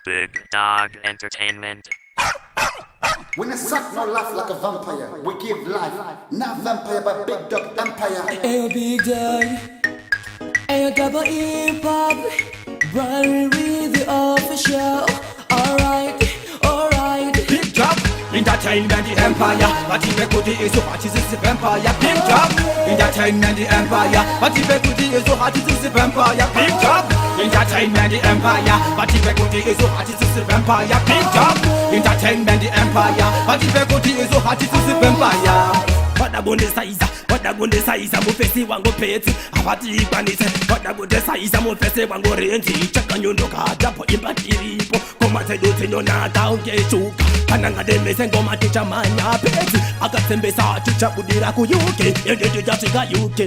Big Dog Entertainment. When a suck no laugh like a vampire, we give life, not vampire but big dog empire. Ayo big dog, ayo double hip-hop, Brian with the official. Alright, alright. Big Dog, entertainment the empire. But if equity is so hot, it's a vampire. Big Dog, entertainment the empire. But if equity is so hot, it's a vampire. Big Dog, entertainment the empire. But if equity is so hot, it's a vampire. Big Dog, entertainment the empire. But if equity is so hot, it's a vampire. Wadagunde saiza mufesi wangu peti abati ipanise wadagunde saiza mufesi wangu renti chakanyondo kadapo impatiripo komate dote nona taungechuka kananga demese ngoma tichamanya peti akatsembesa tuchabudira ku UK yende jatika UK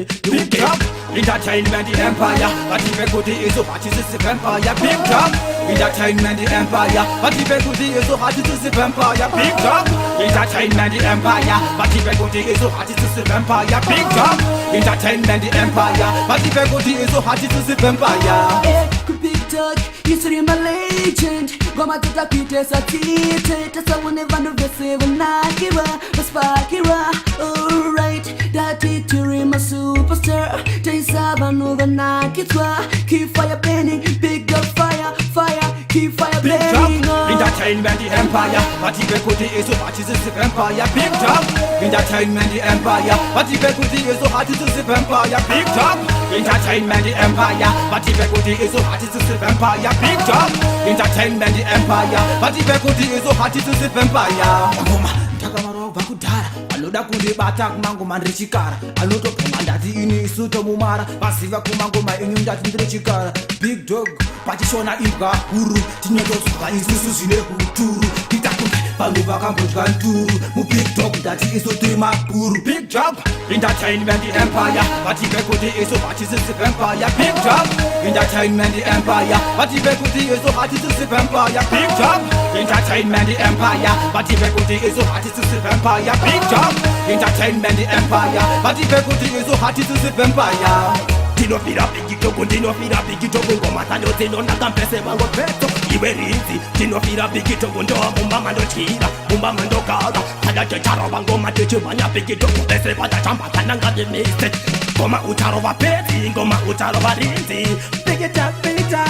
entertainment the empire atibe kuti izo hati sisi vampire Big Dog entertainment the empire atibe kuti izo hati sisi vampire Big Dog entertainment the empire atibe kuti izo hati sisi vampire Big Dog entertainment the empire atibe kuti izo hati sisi vampire Big Dog, you see my legend. Goma tutakwite satite tasa whenever vese wanakira Spakira, alright. That it my superstar. Taisaba no vanakitwa. Keep fire burning, big dog fire, fire. Keep fire Big burning. Dog entertainment the empire atibe kuti izo hati sisi vampire Big Dog entertainment the empire atibe kuti izo hati sisi vampire Big Dog entertainment the empire atibe kuti izo hati sisi vampire Big Dog entertainment the empire atibe kuti izo hati sisi vampire ngoma ndakamarova kudhara anoda kundibata kumangoma ndiri chikara anotopoma ndati ini isuto mumara vasiva kumangoma inyu ndati ndiri chikara Big Dog pachishona imbwa huru tinotozwa isusu zvine huturu titakunge vanhu vakambodya nturu mubig dog ndati isu tiri makuru Big Dog entertainment the empire vatibe kuti isu hatisisi vampire Big Dog entertainment the empire vatibe kuti isu hatisisi vampire Big Dog entertainment the empire vatibe kuti isu hatisisi vampire Big Dog entertainment the empire vatibe kuti isu hatisisi vampire Tinofira bigitogo, tinofira bigitogo ngoma tano tinonaka mpese wango peto iwe rinzi tinofira bigitogo ndoa mumba mandochira mumba mandokara kada checharo wangoma techimanya bigitogo pese patachamba kananga demise ngoma ucharo wa peti ngoma ucharo wa rinzi bigita bigita